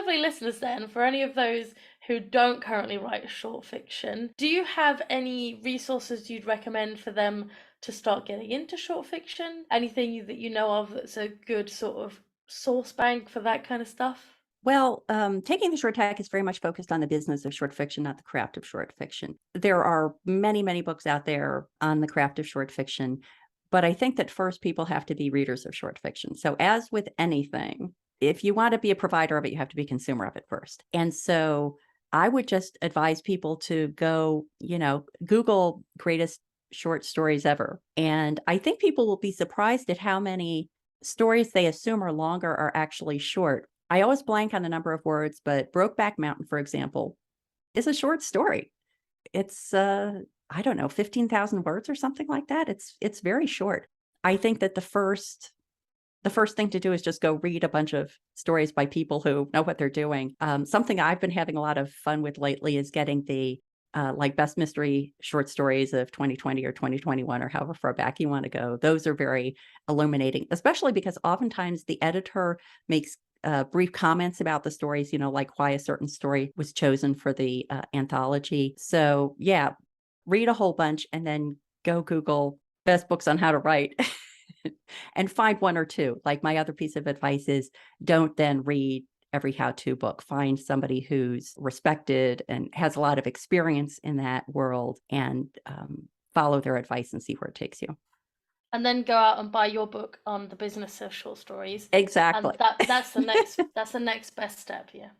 lovely listeners then, for any of those who don't currently write short fiction, do you have any resources you'd recommend for them to start getting into short fiction? Anything that you know of that's a good sort of source bank for that kind of stuff? Well, Taking the Short Tack is very much focused on the business of short fiction, not the craft of short fiction. There are many, many books out there on the craft of short fiction, but I think that first people have to be readers of short fiction. So, as with anything, if you want to be a provider of it, you have to be a consumer of it first. And so, I would just advise people to go, Google greatest short stories ever. And I think people will be surprised at how many stories they assume are longer are actually short. I always blank on the number of words, but Brokeback Mountain, for example, is a short story. It's I don't know, 15,000 words or something like that. It's very short. I think that the first thing to do is just go read a bunch of stories by people who know what they're doing. Something I've been having a lot of fun with lately is getting the like best mystery short stories of 2020 or 2021 or however far back you want to go. Those are very illuminating, especially because oftentimes the editor makes brief comments about the stories, like why a certain story was chosen for the anthology. So, yeah, read a whole bunch and then go Google best books on how to write and find one or two. Like my other piece of advice is don't then read every how-to book. Find somebody who's respected and has a lot of experience in that world and follow their advice and see where it takes you. And then go out and buy your book on the business of short stories. And Exactly. that's the next best step, yeah.